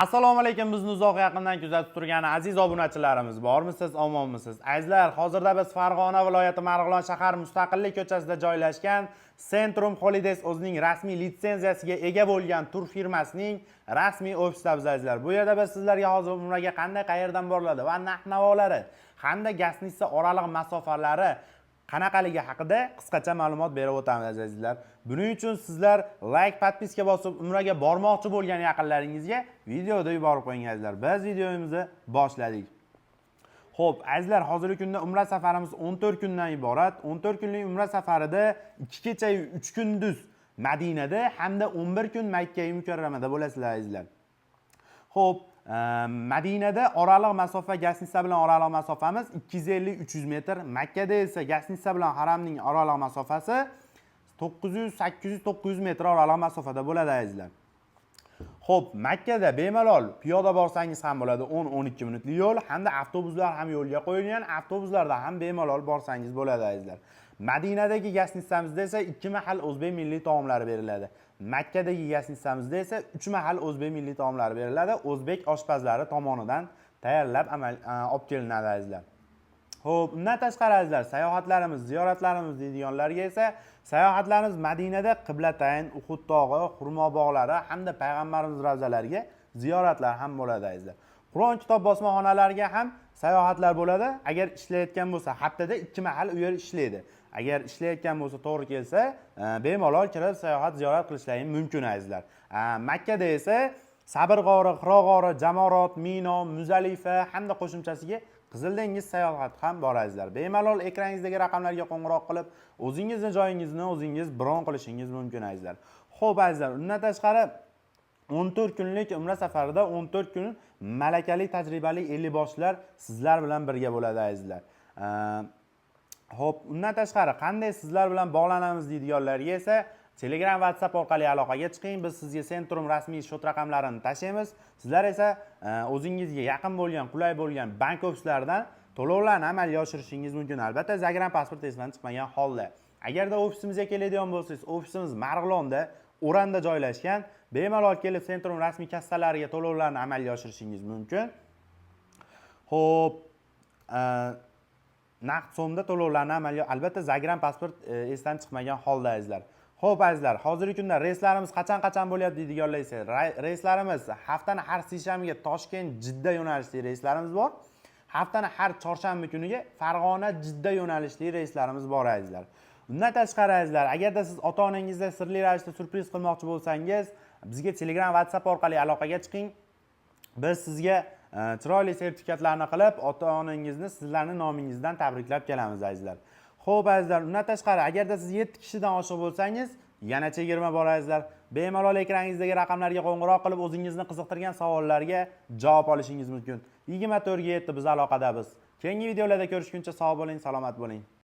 Assalomu alaykum, bizni uzoq yaqindan kuzatib turgan aziz obunachilarimiz bormisiz, omonmisiz? Azizlar, hozirda biz Farg'ona viloyati Marg'ilon shahar Mustaqillik ko'chasida joylashgan Centrum Holidays o'zining rasmiy litsenziyasiga ega bo'lgan tur firmasining rasmiy ofisida azizlar. Bu yerda biz sizlarga hozir umraga qanday qayerdan boriladi va narx-navolari, hamda Gasnitsa oraliq masofalari qanaqaligi haqida qisqacha ma'lumot berib o'tamiz azizlar. Buning uchun sizlar like, podpiska bosib umraga bormoqchi bo'lgan yaqinlaringizga videoda yuborib qo'ying azizlar. Biz videomizni boshladik. Xo'p, azizlar, hozirgi kunda umra safarimiz 14 kundan iborat. 14 kunlik umra safarida 2 kecha 3 kunduz Madinada hamda 11 kun Makka-i Mukarramada bo'lasizlar azizlar. Xo'p, Madinada oraliq masofa Gasnitsa bilan oraliq masofamiz 250-300 metr, Makkada esa Gasnitsa bilan haramning oraliq masofasi 800-900 metr oraliq masofada bo'ladi azizlar. Xo'p, Makkada bemalol piyoda borsangiz ham bo'ladi, 10-12 minutlik yo'l, hamda avtobuslar ham yo'lga qo'yilgan, avtobuslarda ham bemalol borsangiz bo'ladi azizlar. Madinadagi Gasnitsamizda esa 2 mahal o'zbek milliy taomlari beriladi. Makkadagi Gasnitsamizda esa 3 mahal o'zbek milliy taomlari beriladi, o'zbek oshpazlari tomonidan tayyorlab olib kelinadi azizlar. Xo'p, undan tashqari azizlar, sayohatlarimiz, ziyoratlarimiz deydiganlarga esa sayohatlarimiz Madinada Qiblatayn, Uhud tog'i, Xurmo bog'lari hamda payg'ambarimiz ravzalariga ziyoratlar ham bo'ladi azizlar. Qur'on kitob bosmaxonalariga ham sayohatlar bo'ladi. Agar ishlayotgan bo'lsa, haftada 2 mahal u yer ishlaydi. Agar ishlayotgan bo'lsa, to'g'ri kelsa, bemalol kirib sayohat ziyorat qilishlaring mumkin azizlar. Makkada esa Sabr g'ori, Hiro g'ori, Jamorot, Mino, Muzalifa hamda qo'shimchasiga Qizil dengiz sayohati ham bor azizlar. Bemalol ekranıngizdagi raqamlarga qo'ng'iroq qilib, o'zingizni joyingizni o'zingiz bron qilishingiz mumkin azizlar. Xo'p azizlar, undan tashqari 14 kunlik umra safarida 14 kun malakali tajribali 50 boshlar sizlar bilan birga bo'ladi azizlar. Xo'p, undan tashqari qanday sizlar bilan bog'lanamiz deydiganlarga esa Telegram, WhatsApp orqali aloqaga chiqing. Biz sizga Centrum rasmiy shot raqamlarini tashlaymiz. Sizlar esa o'zingizga yaqin bo'lgan, qulay bo'lgan bank ofislaridan to'lovlarni amalga oshirishingiz mumkin. Albatta, Zagram pasport esdan chiqmagan holda. Agarda ofisimizga keladigan bo'lsangiz, ofisimiz Marg'ilonda, O'randa joylashgan. Bemalol kelib Centrum rasmiy kassalariga to'lovlarni amalga oshirishingiz mumkin. Xo'p, naqd so'mda to'lovlarni amalga, albatta Zagram pasport esdan chiqmagan holda azizlar. Xo'p azizlar, hozirgi kunda reyslarimiz qachon bo'lyapti deydiganlar esa, reyslarimiz haftani har seshanbaga Toshkent, Jidda yo'nalishli reyslarimiz bor. Haftani har chorshanba kuniga Farg'ona, Jidda yo'nalishli reyslarimiz bor azizlar. Undan tashqari azizlar, agarda siz ota-onangizga sirli ravishda surpriz qilmoqchi bo'lsangiz, bizga Telegram, WhatsApp orqali aloqaga chiqing. Biz sizga chiroyli sertifikatlarni qilib, ota-onangizni sizlarning nomingizdan tabriklab kelamiz azizlar. Xo'p azizlar, undan tashqari agarda siz 7 kishidan oshiq bo'lsangiz, yana chegirma bor azizlar. Bemalol ekraningizdagi raqamlarga qo'ng'iroq qilib o'zingizni qiziqtirgan savollarga javob olishingiz mumkin. 24 ga 7 biz aloqadamiz. Keyingi videolarda ko'rishguncha sog' bo'ling, salomat bo'ling.